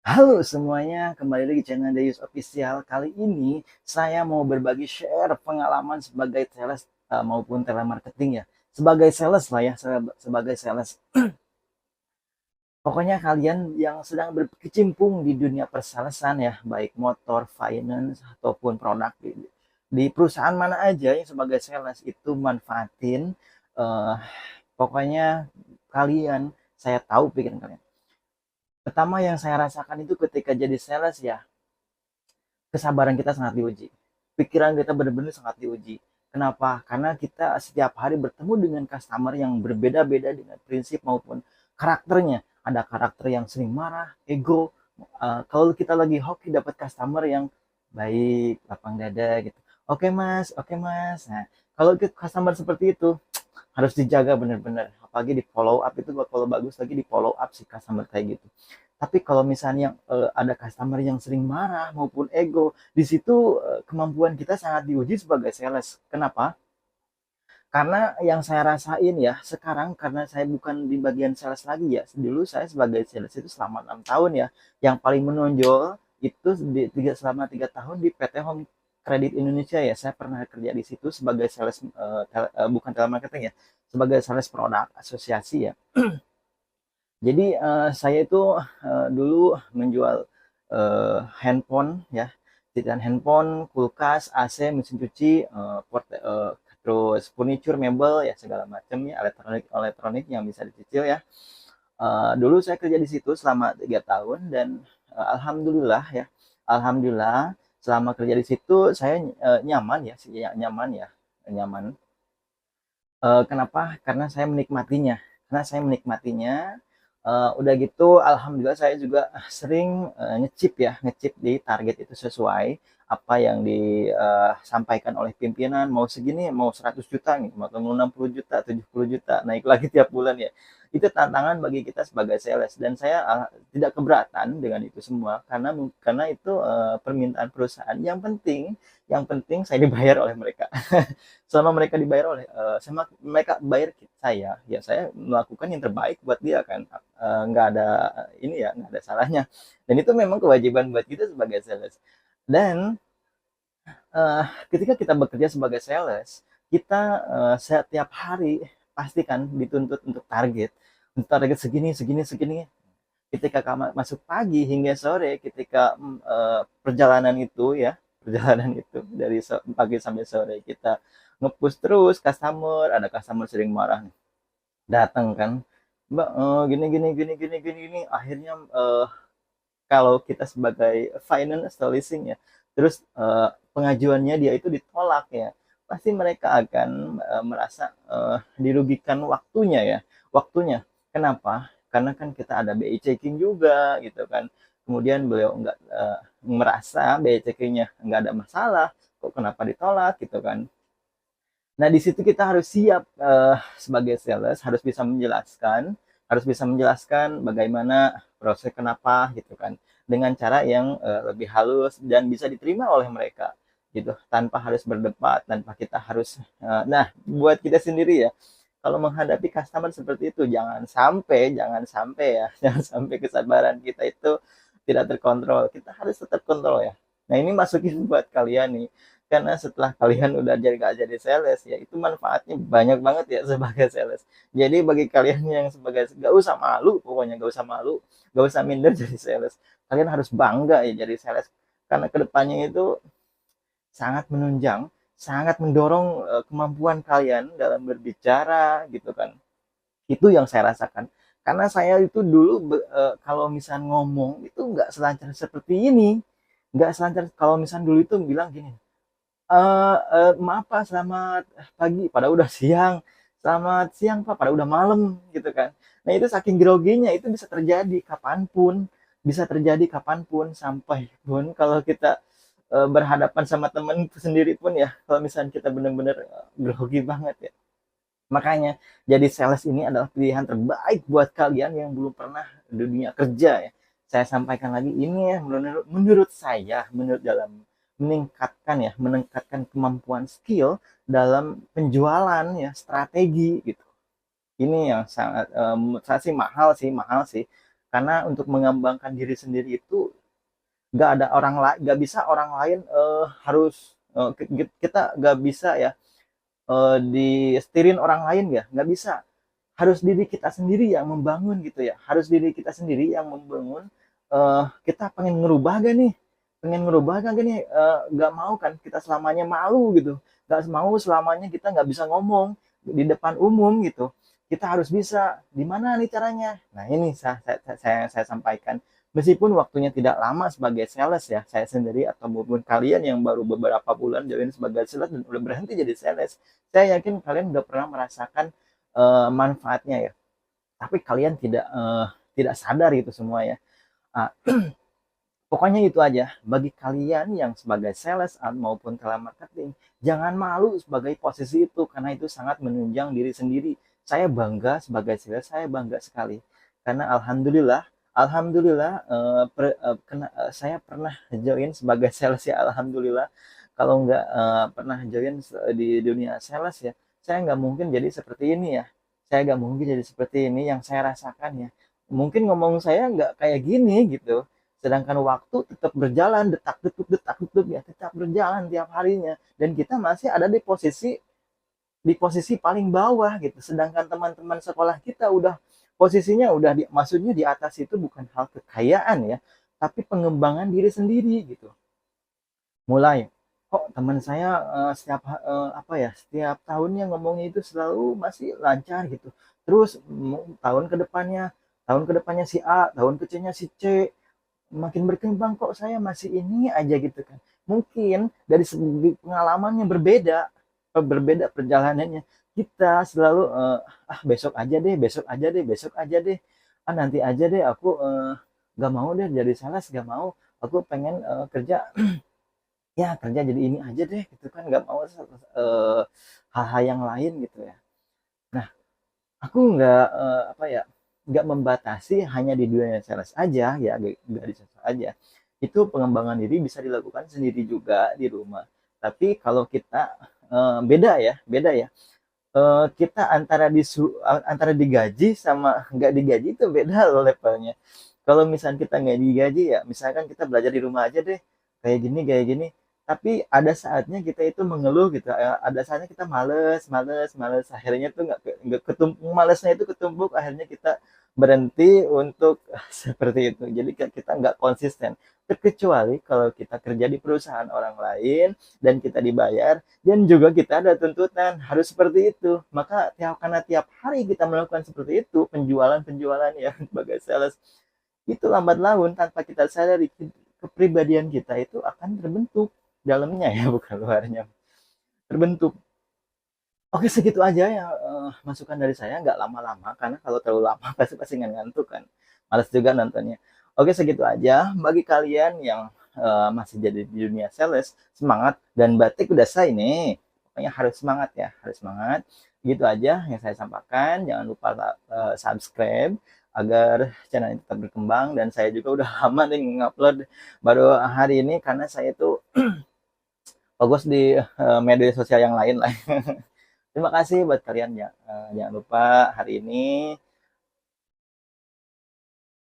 Halo semuanya, kembali lagi di channel Deus Official. Kali ini saya mau berbagi share pengalaman sebagai sales maupun telemarketing ya. Sebagai sales lah ya, sebagai sales. Pokoknya kalian yang sedang berkecimpung di dunia persalesan ya, baik motor, finance, ataupun produk di perusahaan mana aja yang sebagai sales itu manfaatin. eh, Pokoknya kalian, saya tahu pikiran kalian. Pertama yang saya rasakan itu ketika jadi sales ya, kesabaran kita sangat diuji. Pikiran kita benar-benar sangat diuji. Kenapa? Karena kita setiap hari bertemu dengan customer yang berbeda-beda dengan prinsip maupun karakternya. Ada karakter yang sering marah, ego. Kalau kita lagi hoki dapat customer yang baik, lapang dada gitu. Oke mas, oke mas. Nah, kalau customer seperti itu harus dijaga benar-benar. Apalagi di follow up itu kalau bagus lagi di follow up si customer kayak gitu. Tapi kalau misalnya ada customer yang sering marah maupun ego, di situ kemampuan kita sangat diuji sebagai sales. Kenapa? Karena yang saya rasain ya sekarang, karena saya bukan di bagian sales lagi ya. Dulu saya sebagai sales itu selama 6 tahun ya. Yang paling menonjol itu selama 3 tahun di PT Home Credit Indonesia ya. Saya pernah kerja di situ sebagai sales, bukan telemarketing ya, sebagai sales produk asosiasi ya. Jadi saya itu dulu menjual handphone ya, titian handphone, kulkas, AC, mesin cuci, terus furniture, mebel ya segala macam ya, elektronik elektronik yang bisa dicicil ya. Dulu saya kerja di situ selama 3 tahun dan alhamdulillah ya, alhamdulillah selama kerja di situ saya nyaman ya, nyaman ya, nyaman. Kenapa? Karena saya menikmatinya. Karena saya menikmatinya. Udah gitu, alhamdulillah saya juga sering ngecip ya, ngecip di target itu sesuai apa yang disampaikan oleh pimpinan. Mau segini, mau 100 juta nih, mau 60 juta, 70 juta, naik lagi tiap bulan ya. Itu tantangan bagi kita sebagai sales dan saya tidak keberatan dengan itu semua karena itu permintaan perusahaan. Yang penting saya dibayar oleh mereka. Selama mereka dibayar oleh sama mereka bayar saya, ya saya melakukan yang terbaik buat dia kan. Nggak ada ini ya, nggak ada salahnya, dan itu memang kewajiban buat kita sebagai sales. Dan ketika kita bekerja sebagai sales, kita setiap hari pastikan dituntut untuk target segini segini segini. Ketika kamu masuk pagi hingga sore, ketika perjalanan itu ya, perjalanan itu dari pagi sampai sore kita ngepush terus customer, ada customer sering marah nih, datang kan, mbak gini gini gini gini gini gini, akhirnya kalau kita sebagai finance atau leasing ya, terus pengajuannya dia itu ditolak ya, pasti mereka akan merasa dirugikan waktunya. Kenapa? Karena kan kita ada BI checking juga gitu kan. Kemudian beliau nggak merasa BI checkingnya nggak ada masalah, kok kenapa ditolak gitu kan. Nah, di situ kita harus siap sebagai sales, harus bisa menjelaskan bagaimana proses kenapa gitu kan, dengan cara yang lebih halus dan bisa diterima oleh mereka gitu, tanpa harus berdebat, tanpa kita harus nah, buat kita sendiri ya, kalau menghadapi customer seperti itu jangan sampai ya, jangan sampai kesabaran kita itu tidak terkontrol. Kita harus tetap kontrol ya. Nah, ini masukin buat kalian nih, karena setelah kalian udah gak jadi sales ya, itu manfaatnya banyak banget ya sebagai sales. Jadi bagi kalian yang sebagai, gak usah malu, pokoknya gak usah malu, gak usah minder jadi sales. Kalian harus bangga ya jadi sales, karena kedepannya itu sangat menunjang, sangat mendorong kemampuan kalian dalam berbicara gitu kan. Itu yang saya rasakan. Karena saya itu dulu kalau misalnya ngomong itu nggak selancar seperti ini. Nggak selancar kalau misalnya dulu itu bilang gini, maaf Pak, selamat pagi, pada udah siang. Selamat siang Pak, pada udah malam gitu kan. Nah, itu saking groginya itu bisa terjadi kapanpun sampai pun kalau kita berhadapan sama temen sendiri pun ya, kalau misalnya kita benar-benar grogi banget ya. Makanya jadi sales ini adalah pilihan terbaik buat kalian yang belum pernah di dunia kerja ya. Saya sampaikan lagi ini ya, menurut saya, dalam meningkatkan kemampuan skill dalam penjualan ya, strategi gitu. Ini yang sangat saya sih mahal sih, Karena untuk mengembangkan diri sendiri itu nggak ada orang lain, nggak bisa orang lain harus kita nggak bisa ya disetirin orang lain ya, nggak bisa. Harus diri kita sendiri yang membangun gitu ya, harus diri kita sendiri yang membangun. Kita pengen ngerubah gak nih, nggak mau kan kita selamanya malu gitu, nggak mau selamanya kita nggak bisa ngomong di depan umum gitu. Kita harus bisa. Di mana nih caranya? Nah ini saya sampaikan. Meskipun waktunya tidak lama sebagai sales ya, saya sendiri atau maupun kalian yang baru beberapa bulan join sebagai sales dan udah berhenti jadi sales, saya yakin kalian udah pernah merasakan manfaatnya ya. Tapi kalian tidak sadar itu semua ya. Uh, Pokoknya itu aja. Bagi kalian yang sebagai sales maupun telemarketing, jangan malu sebagai posisi itu karena itu sangat menunjang diri sendiri. Saya bangga sebagai sales, saya bangga sekali. Karena alhamdulillah saya pernah join sebagai sales ya, alhamdulillah. Kalau nggak pernah join di dunia sales ya, saya nggak mungkin jadi seperti ini ya. Saya nggak mungkin jadi seperti ini yang saya rasakan ya. Mungkin ngomong saya nggak kayak gini gitu, sedangkan waktu tetap berjalan, detak detuk ya tetap berjalan tiap harinya, dan kita masih ada di posisi paling bawah gitu, sedangkan teman-teman sekolah kita udah posisinya udah maksudnya di atas. Itu bukan hal kekayaan ya, tapi pengembangan diri sendiri gitu. Mulai kok teman saya apa ya, setiap tahunnya ngomongnya itu selalu masih lancar gitu, terus tahun kedepannya si A, tahun kecilnya si C makin berkembang, kok saya masih ini aja gitu kan. Mungkin dari segi pengalamannya berbeda perjalanannya. Kita selalu besok aja deh, besok aja deh, nanti aja deh, aku gak mau deh jadi sales, gak mau, aku pengen kerja ya kerja jadi ini aja deh gitu kan, nggak mau hal-hal yang lain gitu ya. Nah, aku nggak apa ya, nggak membatasi hanya di dunia sales aja ya, nggak di sales aja. Itu pengembangan diri bisa dilakukan sendiri juga di rumah. Tapi kalau kita beda ya. Kita antara digaji sama nggak digaji itu beda loh levelnya. Kalau misalnya kita nggak digaji ya, misalkan kita belajar di rumah aja deh, kayak gini, tapi ada saatnya kita itu mengeluh gitu, ada saatnya kita males, akhirnya tuh nggak ketumpuk, malesnya itu ketumpuk, akhirnya kita berhenti untuk seperti itu. Jadi kita nggak konsisten, terkecuali kalau kita kerja di perusahaan orang lain dan kita dibayar, dan juga kita ada tuntutan harus seperti itu. Maka karena tiap hari kita melakukan seperti itu, penjualan ya sebagai sales, itu lambat laun tanpa kita sadari kepribadian kita itu akan terbentuk dalamnya ya, bukan luarnya, terbentuk. Oke, segitu aja ya masukan dari saya, nggak lama-lama karena kalau terlalu lama pasti pasti ngantuk kan, males juga nontonnya. Oke, segitu aja. Bagi kalian yang masih jadi di dunia sales, semangat, dan batik udah selesai nih, pokoknya harus semangat ya, harus semangat. Gitu aja yang saya sampaikan. Jangan lupa subscribe agar channel ini tetap berkembang, dan saya juga udah lama nih ngupload, baru hari ini karena saya tuh fokus di media sosial yang lain lah. Terima kasih buat kalian ya. Jangan lupa hari ini